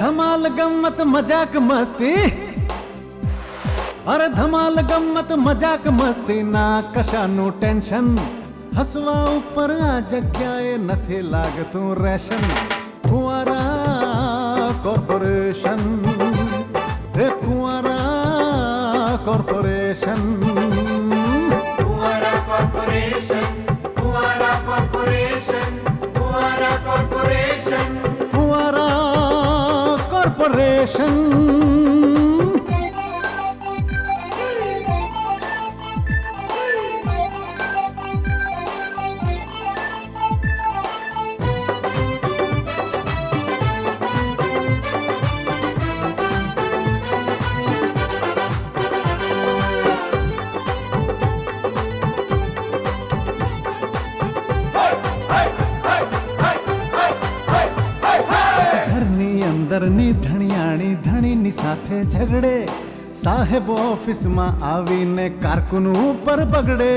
ધમાલ ગમ્મત મજાક મસ્તી, અરે ધમાલ ગમ્મત મજાક મસ્તી ના કશાનું ટેન્શન, હસવા ઉપર આ જગ્યાએ નથી લાગતું રેશન. કુંવારા કોર્પોરેશન, હે કુંવારા કોર્પોરેશન, કુંવારા કોર્પોરેશન, કુંવારા કોર્પોરેશન, કુંવારા કોર્પોરેશન, કુંવારા કોર્પોરેશન. અંદરની ધણિયાણી ધણીની સાથે ઝઘડે, સાહેબ ઓફિસમાં આવીને કારકુન ઉપર બગડે.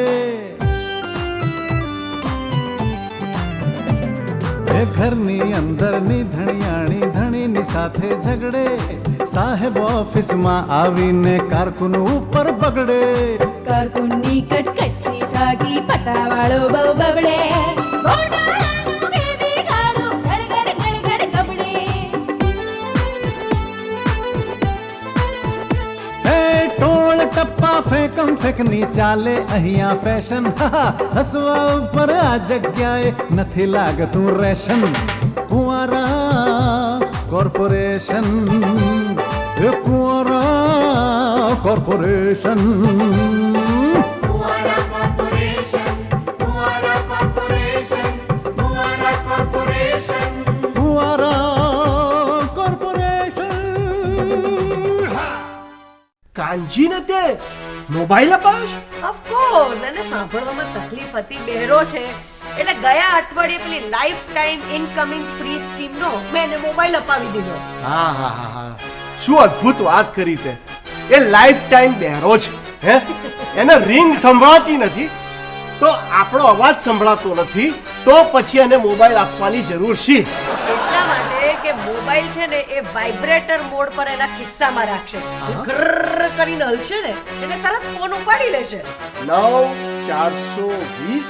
એ ઘરની અંદરની ધણિયાણી ધણીની સાથે ઝઘડે, સાહેબ ઓફિસમાં આવીને કારકુન ઉપર બગડે. કારકુનની કટકટથી થાકી પટાવાળો બહુ બબડે. ટપ્પા ફેંકમ ફેંકની ચાલે અહીંયા ફેશન, હસવા ઉપર આ જગ્યાએ નથી લાગતું રેશન. કુંવારા કોર્પોરેશન, કુંવારા કોર્પોરેશન, કુંવારા કોર્પોરેશન, કુંવારા કોર્પોરેશન, કુંવારા કોર્પોરેશન, કુંવારા કોર્પોરેશન. કાંજીને તે મોબાઈલ અપાવ્યો છે? ઓફકોર્સ, એને સાંભળવામાં તકલીફ હતી, બહેરો છે, એટલે ગયા અઠવાડિયે પેલી લાઈફ ટાઈમ ઇનકમિંગ ફ્રી સ્કીમનો મેં એને મોબાઈલ અપાવી દીધો. હા હા હા હા, શું અદ્ભુત વાત કરી તે. એ લાઈફ ટાઈમ બહેરો છે, હે? એને રિંગ સંભળાતી નથી તો આપણો અવાજ સંભળાતો નથી, તો પછી એને મોબાઈલ આપવાની જરૂર છે. એટલા માટે કે મોબાઈલ છે ને એ વાઇબ્રેટર મોડ પર એના ખિસ્સામાં રાખશે, ગ્રર કરીને હલશે ને એટલે તરત ફોન ઉપાડી લેશે. 9 420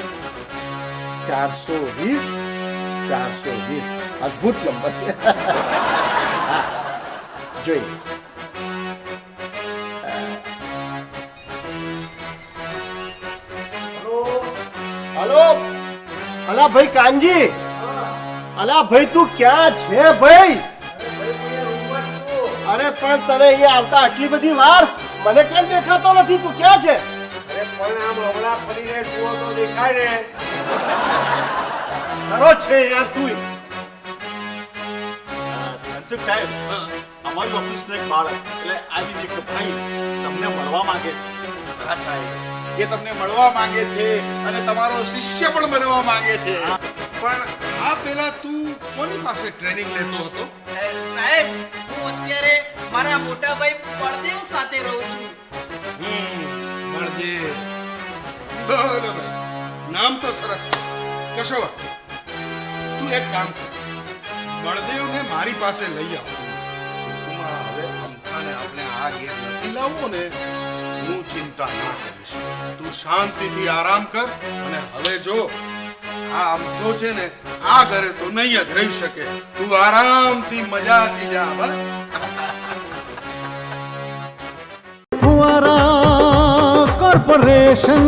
અદ્ભુત નંબર છે. હા, જોઈએ. હલો, અલા ભાઈ કાનજી, અલા ભાઈ તું ક્યાં છે ભાઈ? અરે પણ તને અહીંયા આવતા આટલી બધી વાર, મને કેમ દેખાતો નથી? તું ક્યાં છે? પણ આમ હમણાં ફરીને જુઓ તો દેખાય ને. ખરો છે યાર તું. ધનસુખ સાહેબ, અમારી ઓફિસનો એક બાળક એટલે આવીને એક ભાઈ તમને મળવા માંગે છે. હા સાહેબ, એ તમને મળવા માંગે છે અને તમારો શિષ્ય પણ બનવા માંગે છે. પણ આ પેલા તું કોની પાસે ટ્રેનિંગ લેતો હતો? સાહેબ, હું અત્યારે મારા મોટા ભાઈ બળદેવ સાથે રહું છું. બળદેવ. બરાબર, નામ તો સરસ છે. કશો વાત. તું એક કામ કર, બળદેવને મારી પાસે લઈ આવ. હવે અમથાને આપણે આ ઘેર નથી લાવવો ને, હું ચિંતા ના કરીશ. તું શાંતિથી આરામ કર. અને હવે જો આ અમથો છે ને આ ઘરે તો નહીં જ રહી શકે. તું આરામથી મજાથી જા. બસ. કુંવારા કોર્પોરેશન.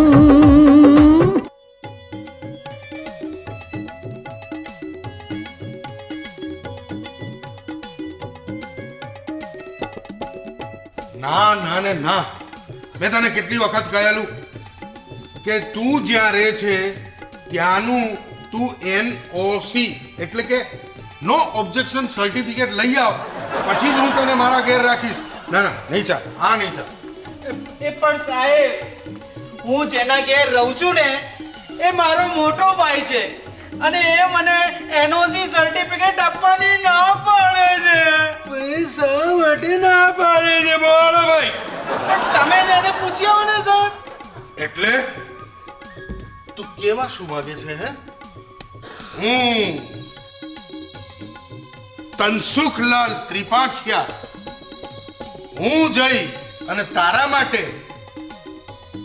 ના ના ને ના, મેં તને કેટલી વખત કહેલું કે તું જ્યાં રહે છે ત્યાંનું તું NOC એટલે કે નો ઓબ્જેક્શન સર્ટિફિકેટ લઈ આવ, પછી જ હું તને મારા ઘેર રાખીશ. ના ના, નહીં ચાલ. હા, નહીં ચાલ. એ પણ સાહેબ, હું જેના ઘેર રહું છું ને એ મારો મોટો ભાઈ છે અને એ મને NOC સર્ટિફિકેટ આપવાની ના પાડે છે. પૈસા માટે ના પાડે છે? બોલ ભાઈ. તમે જ એને પૂછી આવો ને સાહેબ. એટલે તું કેવા શું માંગે છે? હે, તનસુખલાલ ત્રિપાઠિયા, હું જઈ અને તારા માટે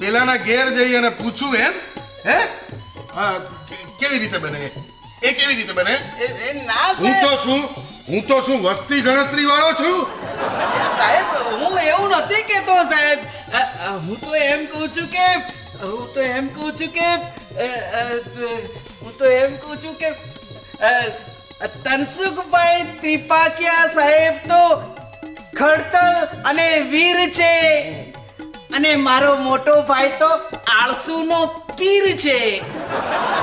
પેલાના ઘેર જઈ અને પૂછું એમ? હે? કેવી રીતે બને? એ કેવી રીતે બને? એ ના સાહેબ, હું તો શું વસ્તી ગણતરી વાળો છું? સાહેબ હું એવું નથી કહેતો સાહેબ. હું તો એમ કહું છું કે તનસુખભાઈ ત્રિપાઠિયા સાહેબ તો ખડતલ અને વીર છે, અને મારો મોટો ભાઈ તો આળસુનો પીર છે.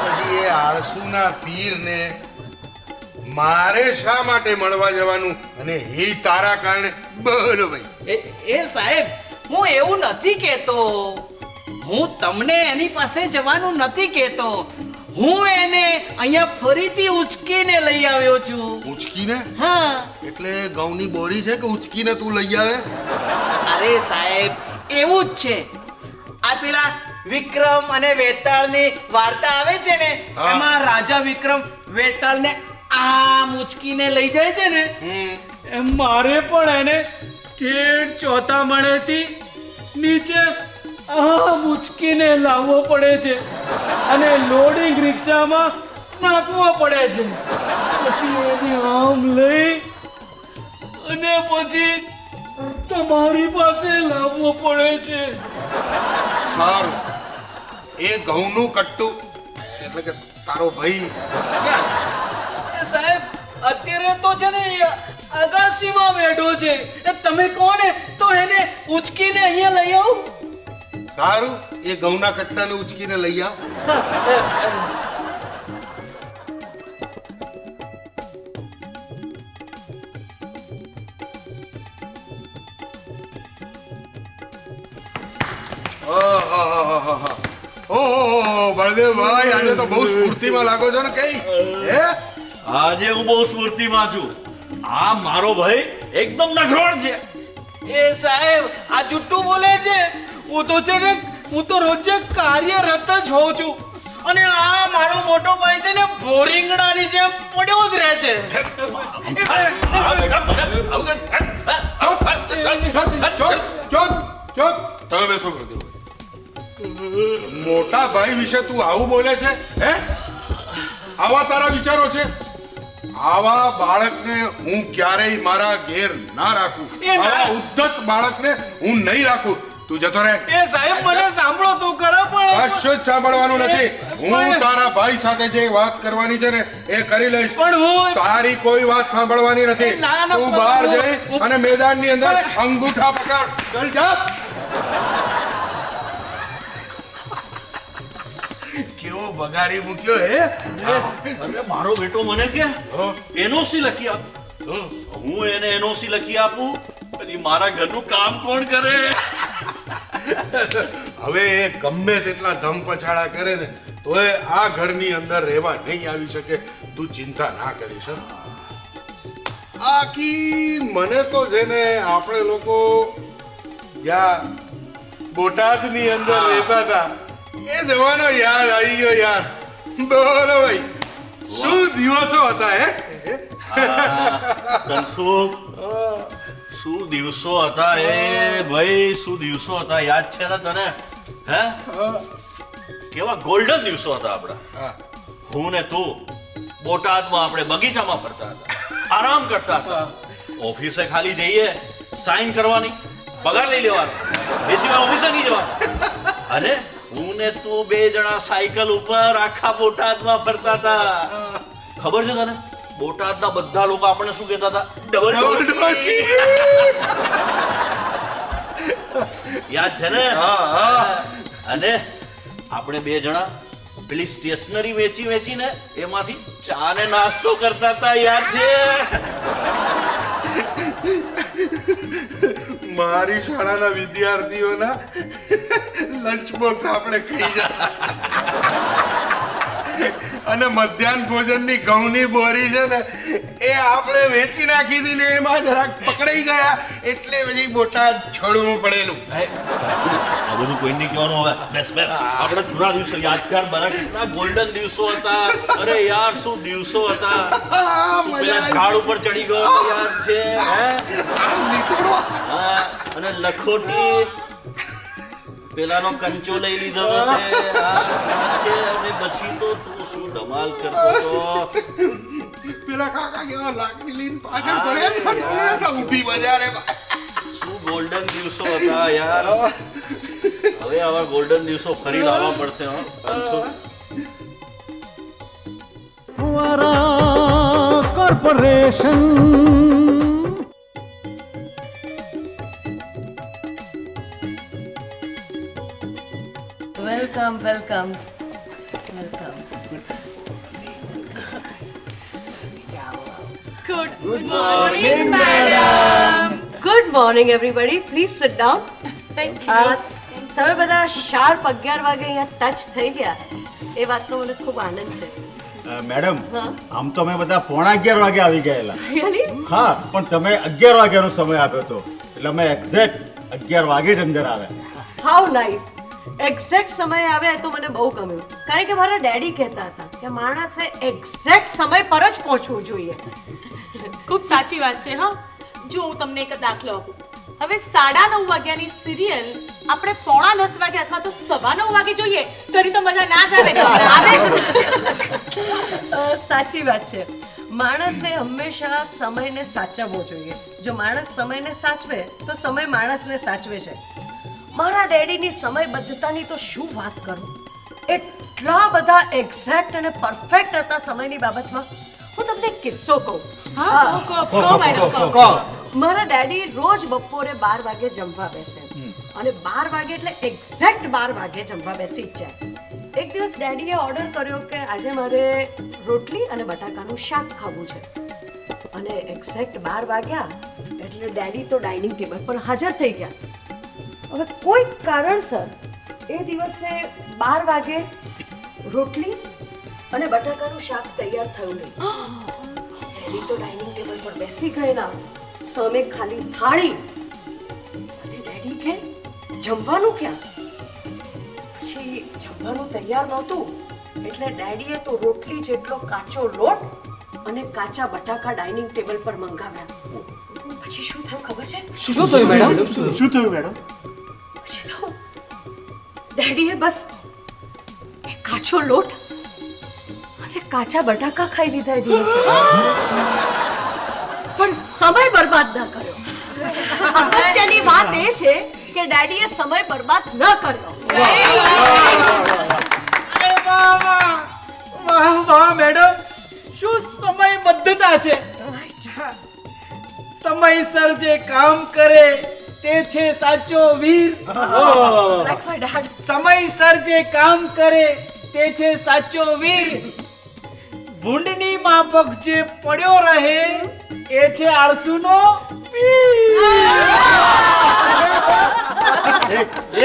પછી એ આળસુના પીરને મારે શા માટે મળવા જવાનું? અને એ તારા કારણે? બોલો ભાઈ. એ સાહેબ હું એવું નથી કહેતો. હું તમને એની પાસે જવાનું નથી કહેતો. હું એને અહીંયા ફરીથી ઉચકીને લઈ આવ્યો છું. ઉચકીને? હા. એટલે ઘઉંની બોરી છે કે ઉચકીને તું લઈ આવે? અરે સાહેબ એવું જ છે. આ પેલા વિક્રમ અને વેતાળની વાર્તા આવે છે ને, હા. એમાં રાજા વિક્રમ વેતાળને આમ ઉચકીને લઈ જાય છે ને, એમ મારે પણ એને ઠેઠ ચોથા માળેથી નીચે આમ ઉચકીને લાવવો પડે છે, અને લોડિંગ રિક્ષામાં નાખવો પડે છે. પછી એને આમ લઈ અને પછી તમારી પાસે લાવવો પડે છે. સારું, એ ઘઉંનું કટ્ટું એટલે કે તારો ભાઈ ક્યાં? એ સાહેબ અત્યારે તો છે ને એ અગાસીમાં બેઠો છે. એ તમે કોને તો એને ઉચકીને અહીંયા લઈ આવું. સારું, એ ઘઉંના કટ્ટાને ઉચકીને લઈ આવ. આહાહાહાહા. ઓહો બળદેવભાઈ, આજે તો બહુ સ્ફૂર્તિમાં લાગો છો ને. કઈ હે? આજે હું બહુ સ્ફૂર્તિમાં છું. આ મારો ભાઈ એકદમ નખરોડ છે. એ સાહેબ આ જુઠ્ઠું બોલે છે. હું તો રોજે કાર્યરત જ હોઉં છું, અને આ મારો મોટો ભાઈ છે ને બોરિંગડાની જેમ પડ્યો જ રહે છે. ચોક તમે બેસો બળદેવ. મોટા ભાઈ વિશે તું આવું બોલે છે? હે? આવા તારા વિચારો છે? આવા બાળકને હું ક્યારેય મારા ઘેર ના રાખું. આવા ઉદ્ધત બાળકને હું નહીં રાખું. તું જતો રહે. એ સાહેબ મને સાંભળો તો ખરા. પણ કશું જ સાંભળવાનું નથી. હું તારા ભાઈ સાથે જે વાત કરવાની છે ને એ કરી લઈશ, પણ હું તારી કોઈ વાત સાંભળવાની નથી. ના, ના, તું બહાર જઈ અને મેદાનની અંદર અંગૂઠા પકડ. ચલ જા. કેવો બગાડી મૂક્યો હે? અરે મારો બેટો મને કે એનઓસી લખી આપ. હું એને એનઓસી લખી આપું પછી મારા ઘરનું કામ કોણ કરે? હવે એ ગમે તેટલા ધમ પછાડા કરે ને તોય આ ઘરની અંદર રહેવા નહીં આવી શકે. તું ચિંતા ના કરીશ. હં? આખી મને તો છે ને આપણે લોકો જ્યાં બોટાદની અંદર રહેતા હતા એ જવાનો યાદ આવી ગયો યાર. બોલો ભાઈ, શું દિવસો હતા હે? તનસુખ, શું દિવસો હતા એ ભાઈ, શું દિવસો હતા. યાદ છે ને તને? હે, કેવા ગોલ્ડન દિવસો હતા આપણા. હું ને તું બોટાદમાં આપણે બગીચામાં ફરતા હતા, આરામ કરતા હતા. ઓફિસે ખાલી જઈએ, સાઈન કરવાની, પગાર લઈ લેવાનો, બેસી વાર ઓફિસે નહીં જવાનું. અને હું ને તું બે જણા સાયકલ ઉપર આખા બોટાદમાં ફરતા હતા. ખબર છે તને? બોટાદના બધા લોકો આપણને શું કહેતા હતા? ડબલ ડોકી. યાદ છે ને? અને આપણે બે જણા પેલી સ્ટેશનરી વેચીને એમાંથી ચા ને નાસ્તો કરતા હતા. યાદ છે? મારી શાળાના વિદ્યાર્થીઓના લંચ બોક્સ આપણે ખાઈ જતા, અને મધ્યાહન ભોજનની ઘઉંની બોરી છે ને એ એ આપણે વેચી નાખી હતી ને એમાં જરાક પકડાઈ ગયા એટલે પછી બોટાદ છોડવું પડેલું. આ બધું કોઈ નહીં કહેવાનું હવે. બેસ બેસ. આપણે જૂના દિવસો યાદગાર બના કેટલા ગોલ્ડન દિવસો હતા. અરે યાર શું દિવસો હતા. પેલા ઝાડ ઉપર ચડી ગયો તો યાદ છે હા, અને લખોટી પેલાનો કંચો લઈ લીધો હતો તે. હા, યાદ છે. અને પછી તો તું શું ધમાલ કરતો હતો. પેલા કાકા કેવા લાકડી લઈને પાછળ પડ્યા હતા ઊભી બજારે. શું ગોલ્ડન દિવસો હતા યાર. હવે આવા ગોલ્ડન દિવસો ફરી લાવવા પડશે હો. ફુવારા corporation. Welcome welcome welcome. Good morning, madam. Good morning, everybody. Please sit down. Thank you. તમે બધા શાર્પ 11 વાગે અહીંયા ટચ થઈ ગયા એ વાતનો મને ખૂબ આનંદ છે. મેડમ હા? આમ તો અમે બધા 11:15 વાગે આવી ગયેલા. Really? હા, પણ તમે 11 વાગ્યાનો સમય આપ્યો હતો એટલે અમે એક્ઝેક્ટ 11 વાગે જ અંદર આવ્યા. How nice. એક્ઝેક્ટ સમય આવ્યા એ તો મને બહુ ગમ્યું કારણ કે મારા ડેડી કહેતા હતા કે માણસે એક્ઝેક્ટ સમય પર જ પહોંચવું જોઈએ. ખૂબ સાચી વાત છે હા. જો હું તમને એક દાખલો આપું. હવે 9:30 વાગ્યાની સિરિયલ આપણે 9:45 વાગે અથવા તો 9:15 વાગે જોઈએ તો એની તો મજા ના જ આવે ને. સાચી વાત છે. માણસે હંમેશા સમયને સાચવવો જોઈએ. જો માણસ સમયને સાચવે તો સમય માણસને સાચવે છે. મારા ડેડીની સમયબદ્ધતાની તો શું વાત કરું. એટલા બધા એક્ઝેક્ટ અને પરફેક્ટ હતા સમયની બાબતમાં. હું તમને એક કિસ્સો કહું. હા કહો મેડમ કહો. મારા ડેડી રોજ બપોરે 12 વાગે જમવા બેસે અને 12 વાગે એટલે એક્ઝેક્ટ 12 વાગે જમવા બેસી જ જાય. એક દિવસ ડેડીએ ઓર્ડર કર્યો કે આજે મારે રોટલી અને બટાકાનું શાક ખાવું છે અને એક્ઝેક્ટ 12 વાગ્યા એટલે ડેડી તો ડાઇનિંગ ટેબલ પર હાજર થઈ ગયા. હવે કોઈ કારણસર એ દિવસે 12 વાગે રોટલી અને બટાકાનું શાક તૈયાર થયું નહીં. ડેડી તો ડાઇનિંગ ટેબલ પર બેસી ગયેલા, સામે ખાલી થાળી અને ડેડી કે જમવાનું ક્યાં. પછી જમવાનું તૈયાર નહોતું એટલે ડેડીએ તો રોટલી જેટલો કાચો લોટ અને કાચા બટાકા ડાઇનિંગ ટેબલ પર મંગાવ્યા. પછી શું થયું ખબર છે? શું થયું મેડમ? શું થયું મેડમ? પછી તો ડેડીએ બસ એ કાચો લોટ અને કાચા બટાકા ખાઈ લીધા એ દિવસે. પણ સમય બરબાદ ના કર્યો. અગત્યની વાત એ છે કે ડેડીએ સમય બરબાદ ન કર્યો. અરે વાહ વાહ વાહ વાહ મેડમ શું સમયબદ્ધતા છે. સમયસર જે કામ કરે તે છે સાચો વીર. Like my dad. સમયસર જે કામ કરે તે છે સાચો વીર. ભૂંડની માફક જે પડ્યો રહે એ છે આળસુનો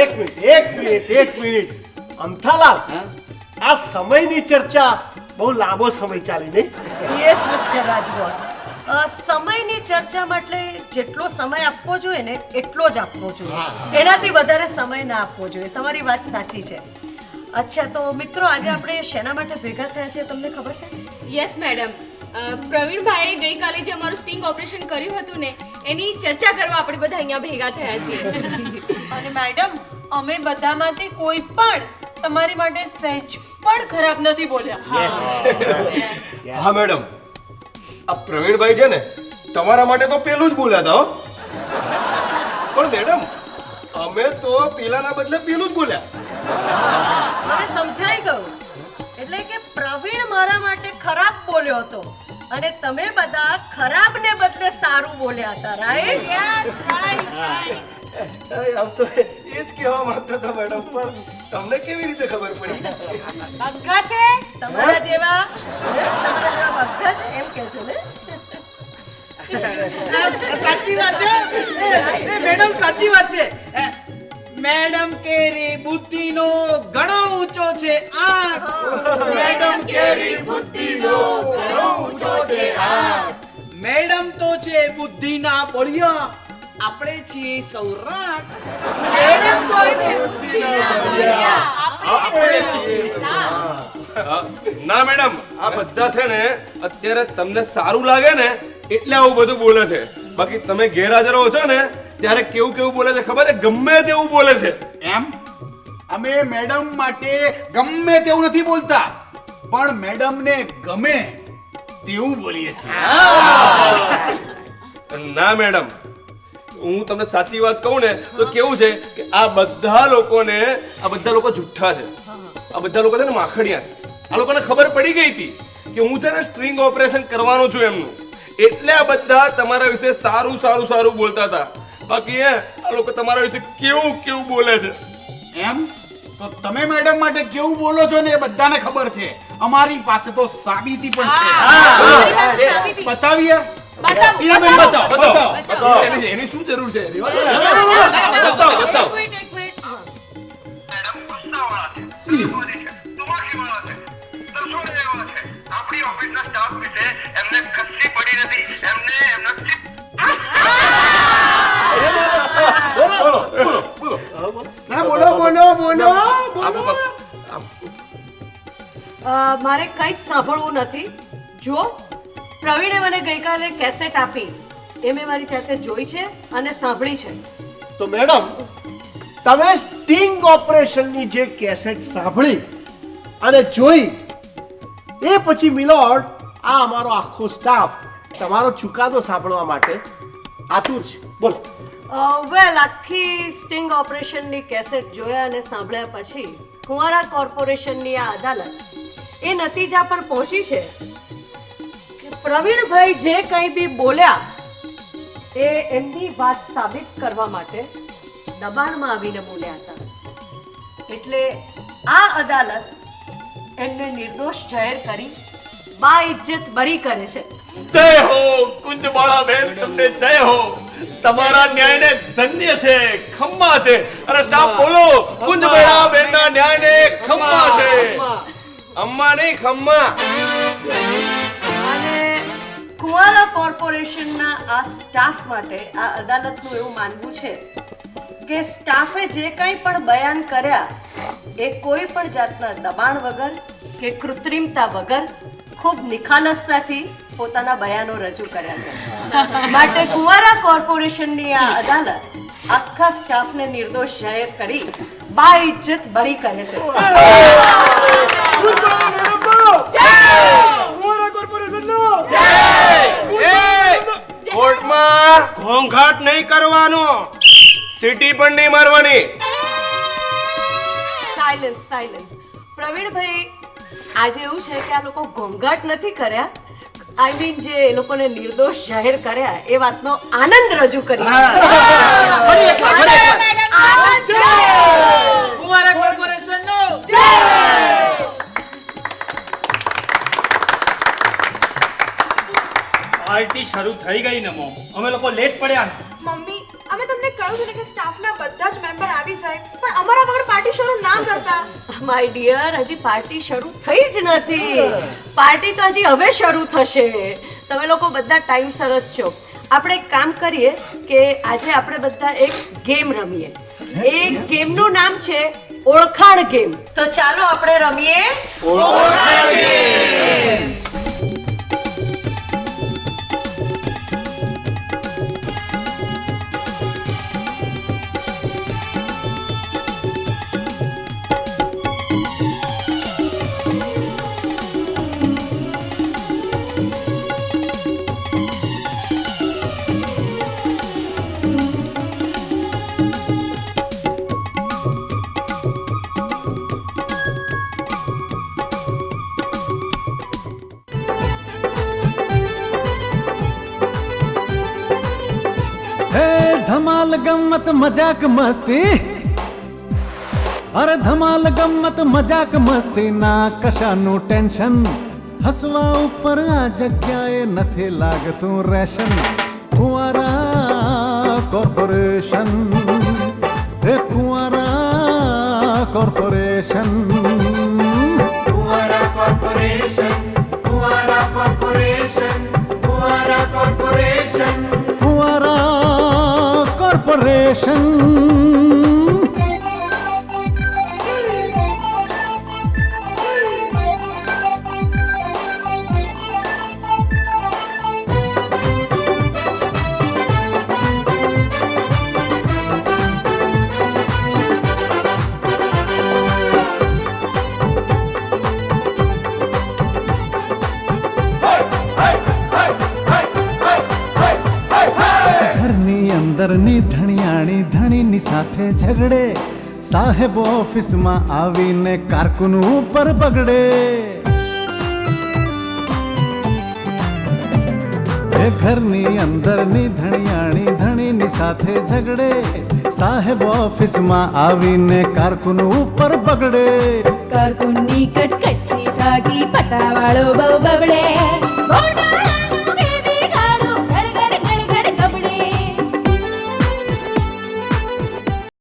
એક મિનિટ અમથાલાલ, આ સમયની ચર્ચા બહુ લાંબો સમય ચાલી નહીં? Yes, Mr. Rajgopal. સમયની ચર્ચામાં એટલે જેટલો સમય આપવો જોઈએ ને એટલો જ આપવો જોઈએ. એનાથી વધારે સમય ના આપવો જોઈએ. તમારી વાત સાચી છે. અચ્છા તો મિત્રો આજે આપણે શેના માટે ભેગા થયા છે તમને ખબર છે? Yes madam. પ્રવીણભાઈએ ગઈકાલે જે અમારું સ્ટિંગ ઓપરેશન કર્યું હતું ને એની ચર્ચા કરવા આપણે બધા અહીંયા ભેગા થયા છીએ. અને મેડમ અમે બધામાંથી કોઈ પણ તમારી માટે સહેજ પણ ખરાબ નથી બોલ્યા. હા મેડમ, આ પ્રવીણભાઈ છે ને તમારા માટે તો પેલું જ બોલ્યા હતા હો. પણ મેડમ અમે તો પેલાના બદલે પેલું જ બોલ્યા. મને સમજાઈ ગયું. એટલે કે પ્રવીણ મારા માટે ખરાબ બોલ્યો હતો અને તમે બધા ખરાબને બદલે સારું બોલ્યા હતા. રાઈટ? Yes right. આમ તો એ જ કહેવા માંગતો હતો મેડમ, પણ તમને કેવી રીતે ખબર પડી? અગ્ગા છે તમારા જેવા બધા જ એમ કહે છે ને. સાચી વાત છે. મેડમ સાચી વાત છે. મેડમ કેરી બુદ્ધિનો ઘણો ઊંચો છે આંખ. મેડમ કેરી બુદ્ધિનો ઘણો ઊંચો છે આંખ. મેડમ તો છે બુદ્ધિના બળિયા, આપણે છીએ સૌરાઠ. મેડમ તો છે બુદ્ધિના બળિયા, આપણે છીએ ના મેડમ, આ બધા છે ને અત્યારે તમને સારું લાગે ને એટલે આવું બધું બોલે છે. બાકી તમે ગેરહાજર હો છો ને ત્યારે કેવું કેવું બોલે છે ખબર છે? ગમે તેવું બોલે છે. એમ અમે મેડમ માટે ગમે તેવું નથી બોલતા, પણ મેડમને ગમે તેવું બોલીએ છીએ. ના મેડમ, હું તમને સાચી વાત કહું ને તો કેવું છે કે આ બધા લોકો જુઠ્ઠા છે. આ બધા લોકો છે ને માખડિયા છે. આ લોકોને ખબર પડી ગઈ હતી કે હું છે ને સ્ટ્રિંગ ઓપરેશન કરવાનો છું એમનું, એટલે આ બધા તમારા વિશે સારું સારું સારું બોલતા હતા. બાકી આ લોકો તમારા વિશે કેવું કેવું બોલે છે. એમ તો તમે મેડમ માટે કેવું બોલો છો ને એ બધાને ખબર છે. અમારી પાસે તો સાબિતી પણ છે. બતાવીએ? ટીનાબેન, બતાવો. એની શું જરૂર છે? એક મિનિટ. મારે કંઈ જ સાંભળવું નથી. જો પ્રવીણે મને ગઈકાલે કેસેટ આપી, એ મેં મારી જાતે જોઈ છે અને સાંભળી છે. તો મેડમ, તમે સ્ટિંગ ઓપરેશનની જે કેસેટ સાંભળી અને જોઈ એ પછી મિલોડ આ અમારો આખો સ્ટાફ તમારો ચુકાદો સાંભળવા માટે આતુર છે. બોલો. વેલ, આખી સ્ટિંગ ઓપરેશનની કેસેટ જોયા અને સાંભળ્યા પછી ફુવારા કોર્પોરેશનની આ અદાલત એ નતીજા પર પહોંચી છે કે પ્રવીણભાઈ જે કંઈ બી બોલ્યા એ એમની વાત સાબિત કરવા માટે દબાણમાં આવીને બોલ્યા હતા. એટલે આ અદાલત એમને નિર્દોષ જાહેર કરી બા ઇજ્જત બરી કરે છે. જય હો કુંજબાળા બેન, તમને જય હો. તમારા ન્યાયને ધન્ય છે, ખમ્મા છે. અને સ્ટાફ બોલો, કુંજબાળા બેનના ન્યાયને ખમ્મા છે. અમ્મા નહીં, ખમ્મા. અને કુવારા કોર્પોરેશનના આ સ્ટાફ માટે આ અદાલતનું એવું માનવું છે કે સ્ટાફે જે કંઈ પણ બયાન કર્યા એ કોઈ પણ જાતના દબાણ વગર કે કૃત્રિમતા વગર ખૂબ નિખાલસતાથી પોતાના બયાનો રજૂ કર્યા છે. માટે કુવારા કોર્પોરેશનની આ અદાલત આખા સ્ટાફને નિર્દોષ જાહેર કરી બા ઇજ્જત બરી કરે છે. કોર્ટમાં ઘોંઘાટ નહીં કરવાનો, સીટી પણ નહીં મારવાની. સાયલન્સ. પ્રવીણભાઈ, આજે એવું છે કે આ લોકો ઘોંઘાટ નથી કર્યા, આઈ મીન જે એ લોકોને નિર્દોષ જાહેર કર્યા એ વાતનો આનંદ રજૂ કરી. ફુવારા કોર્પોરેશનનો જય. પાર્ટી શરૂ થઈ ગઈ ને મોમ, અમે લોકો લેટ પડ્યા ને. મમ્મી, અમે તમને કહ્યું હતું કે સ્ટાફના બધા જ મેમ્બર આવી જાય, પણ અમારા વગર પાર્ટી શરૂ ના કરતા. માય ડિયર, હજી પાર્ટી શરૂ થઈ જ નથી. પાર્ટી તો હજી હવે શરૂ થશે. તમે લોકો બધા ટાઈમસર જ છો. આપણે એક કામ કરીએ કે આજે આપણે બધા એક ગેમ રમીએ. એ ગેમનું નામ છે ઓળખાણ ગેમ. તો ચાલો આપણે રમીએ ઓળખાણ ગેમ. धमाल गम्मत मजाक मस्ती, अरे धमाल गम्मत मजाक मस्ती ना कशाનું ટેન્શન. હસવા ઉપર આ જગ્યાએ નથી લાગતું રેશન. ફુવારા કોર્પોરેશન, હે ફુવારા corporation. Fuara Corporation, Fuara Corporation, Fuara Corporation. Corporation. ઘરની અંદરની ધણિયાણી ધણીની સાથે ઝઘડે, સાહેબ ઓફિસમાં આવીને કારકુન ઉપર બગડે. એ ઘરની અંદરની ધણિયાણી ધણીની સાથે ઝઘડે, સાહેબ ઓફિસમાં આવીને કારકુન ઉપર બગડે. કારકુનની કટકટથી થાકી પટાવાળો બહુ બગડે.